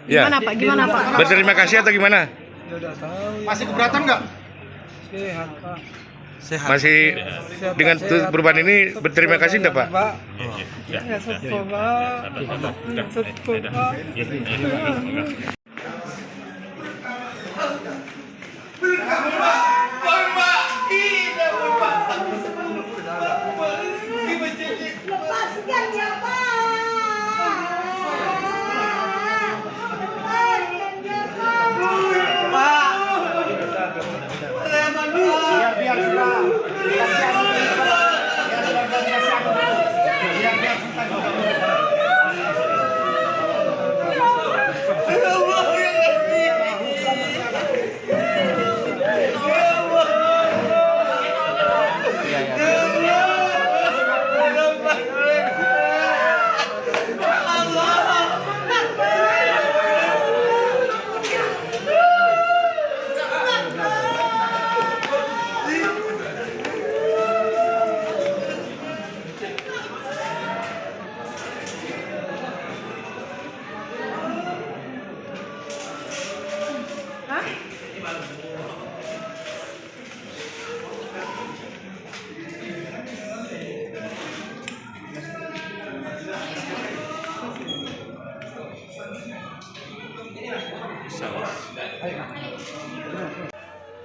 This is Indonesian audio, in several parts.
Ya. Gimana Pak? Gimana Pak? Berterima kasih atau gimana? Ya udah tahu. Masih keberatan nggak? Sehat Pak. Masih Sehat, dengan Pak, sehat. perubahan ini berterima kasih enggak, Pak? Pak. Ya syukur Pak. Syukur Pak. Lepaskan dia, Pak.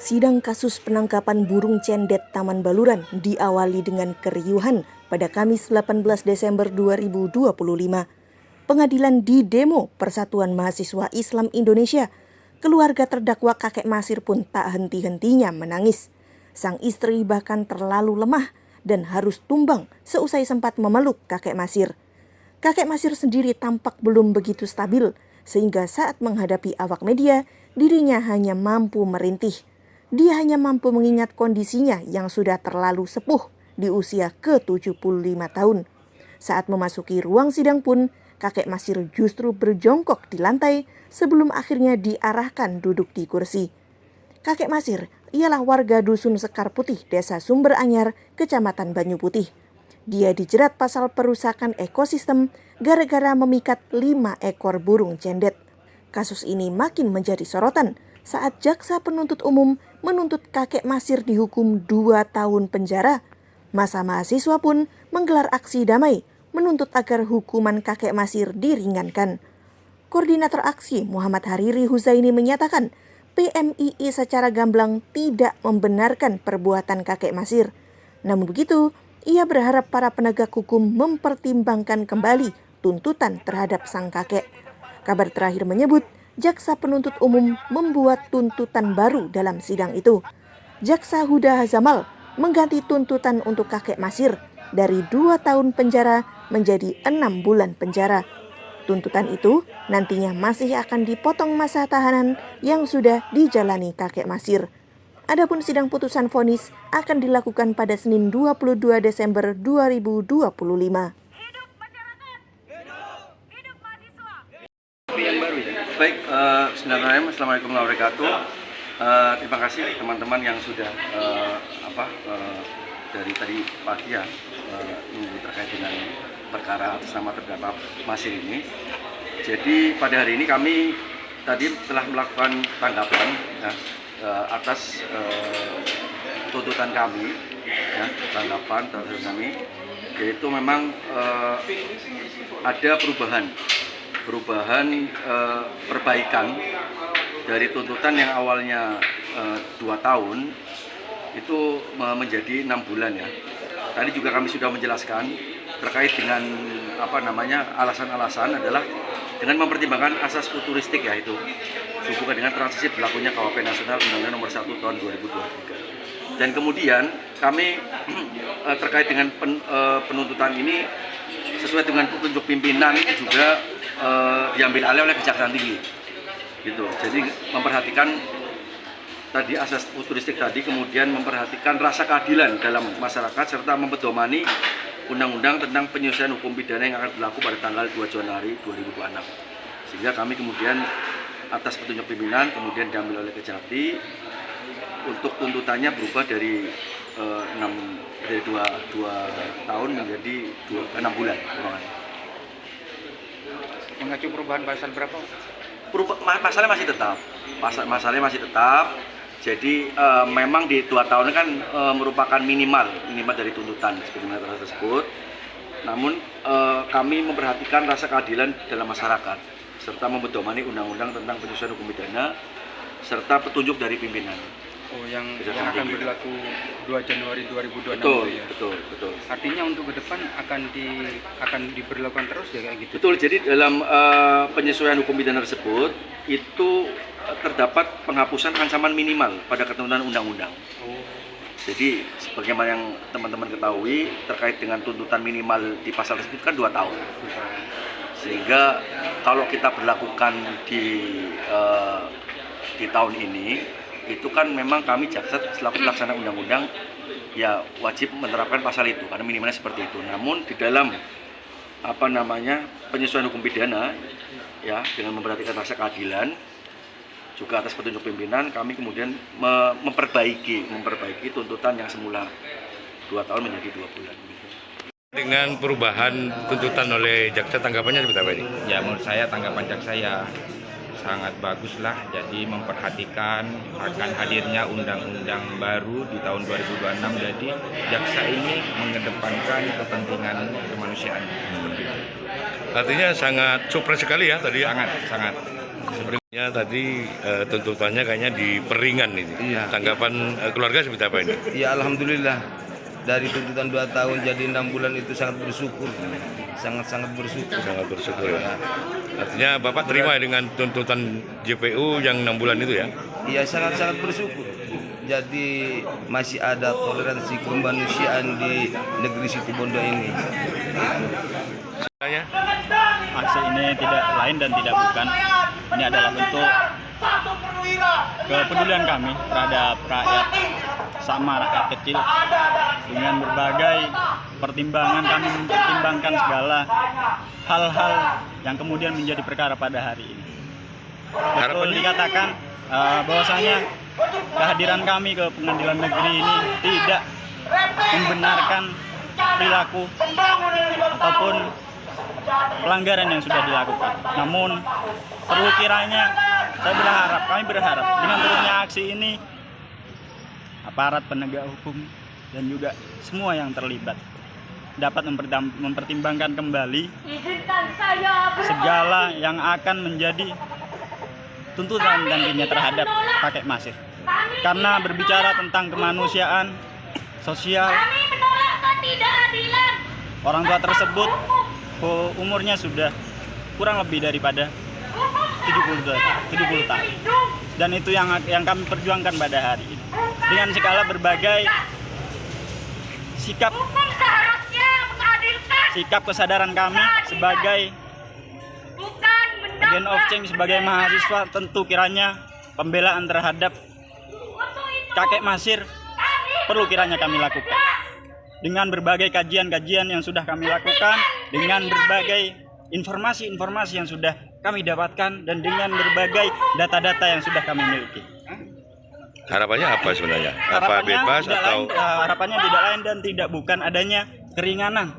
Sidang kasus penangkapan burung cendet Taman Baluran diawali dengan keriuhan pada Kamis 18 Desember 2025. Pengadilan didemo Persatuan Mahasiswa Islam Indonesia. Keluarga terdakwa kakek Masir pun tak henti-hentinya menangis. Sang istri bahkan terlalu lemah dan harus tumbang seusai sempat memeluk kakek Masir. Kakek Masir sendiri tampak belum begitu stabil, sehingga saat menghadapi awak media, dirinya hanya mampu merintih. Dia hanya mampu mengingat kondisinya yang sudah terlalu sepuh di usia ke-75 tahun. Saat memasuki ruang sidang pun, kakek Masir justru berjongkok di lantai sebelum akhirnya diarahkan duduk di kursi. Kakek Masir ialah warga Dusun Sekar Putih, Desa Sumber Anyar, Kecamatan Banyu Putih. Dia dijerat pasal perusakan ekosistem gara-gara memikat 5 ekor burung cendet. Kasus ini makin menjadi sorotan saat jaksa penuntut umum menuntut kakek Masir dihukum 2 tahun penjara. Masa mahasiswa pun menggelar aksi damai menuntut agar hukuman kakek Masir diringankan. Koordinator aksi Muhammad Hariri Huzaini menyatakan PMII secara gamblang tidak membenarkan perbuatan kakek Masir. Namun begitu, ia berharap para penegak hukum mempertimbangkan kembali tuntutan terhadap sang kakek. Kabar terakhir menyebut jaksa penuntut umum membuat tuntutan baru dalam sidang itu. Jaksa Huda Hazamal mengganti tuntutan untuk kakek Masir dari 2 tahun penjara menjadi 6 bulan penjara. Tuntutan itu nantinya masih akan dipotong masa tahanan yang sudah dijalani kakek Masir. Adapun sidang putusan vonis akan dilakukan pada Senin 22 Desember 2025. Baik, Bismillahirrahmanirrahim. Assalamualaikum warahmatullahi wabarakatuh. Terima kasih teman-teman yang sudah dari tadi pagi ya nunggu terkait dengan perkara atas nama terdakwa Masir ini. Jadi pada hari ini kami tadi telah melakukan tanggapan ya, atas tuntutan kami, ya, tanggapan terhadap kami, yaitu memang ada perubahan perbaikan dari tuntutan yang awalnya 2 tahun itu menjadi 6 bulan ya. Tadi juga kami sudah menjelaskan terkait dengan alasan-alasan adalah dengan mempertimbangkan asas futuristik ya, itu sehubungan dengan transisi berlakunya KUHP Nasional Undang-Undang Nomor 1 Tahun 2023. Dan kemudian kami terkait dengan penuntutan ini sesuai dengan petunjuk pimpinan juga diambil alih oleh Kejaksaan Tinggi, gitu. Jadi memperhatikan tadi asas futuristik tadi, kemudian memperhatikan rasa keadilan dalam masyarakat serta mempedomani Undang-Undang tentang penyelesaian hukum pidana yang akan berlaku pada tanggal 2 Januari 2026. Sehingga kami kemudian atas petunjuk pimpinan kemudian diambil oleh Kejati untuk tuntutannya berubah dari 2 tahun menjadi 6 bulan. Mengacu perubahan pasal berapa? masalahnya masih tetap. Masalahnya masih tetap. Jadi memang di 2 tahun kan merupakan minimal dari tuntutan sebagaimana tersebut. Namun kami memperhatikan rasa keadilan dalam masyarakat serta mempedomani undang-undang tentang penyesuaian hukum pidana serta petunjuk dari pimpinan. Oh, yang akan berlaku 2 Januari 2026 Betul, ya? betul. Artinya untuk ke depan akan diberlakukan terus ya kayak gitu? Betul, jadi dalam penyesuaian hukum pidana tersebut itu terdapat penghapusan ancaman minimal pada ketentuan undang-undang. Jadi sebagaimana yang teman-teman ketahui terkait dengan tuntutan minimal di pasal tersebut kan 2 tahun. Sehingga kalau kita berlakukan di tahun ini itu kan memang kami jaksa selaku pelaksana undang-undang ya wajib menerapkan pasal itu karena minimalnya seperti itu. Namun di dalam penyesuaian hukum pidana ya dengan memperhatikan rasa keadilan juga atas petunjuk pimpinan kami kemudian memperbaiki tuntutan yang semula 2 tahun menjadi 2 bulan. Dengan perubahan tuntutan oleh jaksa, tanggapannya seperti apa ini? Ya, menurut saya tanggapan jaksa ya sangat baguslah. Jadi memperhatikan akan hadirnya undang-undang baru di tahun 2026. Jadi jaksa ini mengedepankan kepentingan kemanusiaan seperti itu. Artinya sangat supres sekali ya tadi. Sangat. Sebenarnya tadi tuntutannya kayaknya diperingan ini. Iya. Tanggapan keluarga seperti apa ini? Ya alhamdulillah, dari tuntutan 2 tahun jadi 6 bulan itu sangat bersyukur, sangat bersyukur. Sangat bersyukur ya. Artinya Bapak terima dengan tuntutan JPU yang 6 bulan itu ya? Iya, sangat bersyukur. Jadi masih ada toleransi kemanusiaan di negeri Situbondo ini. Aksi ini tidak lain dan tidak bukan. Ini adalah bentuk kepedulian kami terhadap rakyat, sama rakyat kecil. Dengan berbagai pertimbangan kami mempertimbangkan segala hal-hal yang kemudian menjadi perkara pada hari ini. Betul dikatakan bahwasanya kehadiran kami ke pengadilan negeri ini tidak membenarkan perilaku ataupun pelanggaran yang sudah dilakukan. Namun perlu kiranya kami berharap dengan turunnya aksi ini aparat penegak hukum dan juga semua yang terlibat dapat mempertimbangkan kembali segala yang akan menjadi tuntutan nantinya terhadap kakek Masih. Karena berbicara tentang kemanusiaan, sosial, orang tua tersebut umurnya sudah kurang lebih daripada 70 tahun. Dan itu yang kami perjuangkan pada hari ini. Dengan segala berbagai sikap kesadaran kami sebagai agent of change, sebagai mahasiswa, tentu kiranya pembelaan terhadap kakek Masih perlu kiranya kami lakukan. Dengan berbagai kajian-kajian yang sudah kami lakukan, dengan berbagai informasi-informasi yang sudah kami dapatkan, dan dengan berbagai data-data yang sudah kami miliki. Harapannya apa sebenarnya? Harapannya tidak lain dan tidak bukan adanya keringanan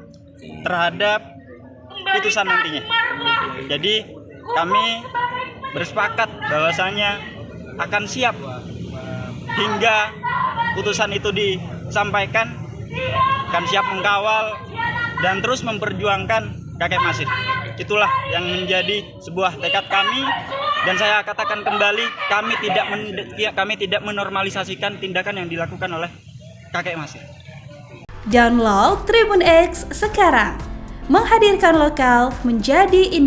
terhadap putusan nantinya. Jadi kami bersepakat bahwasanya akan siap hingga putusan itu disampaikan, akan siap mengkawal dan terus memperjuangkan kakek Masih. Itulah yang menjadi sebuah tekad kami, dan saya katakan kembali, kami tidak menormalisasikan tindakan yang dilakukan oleh kakek Masih. Download Tribun X sekarang, menghadirkan lokal menjadi Indonesia.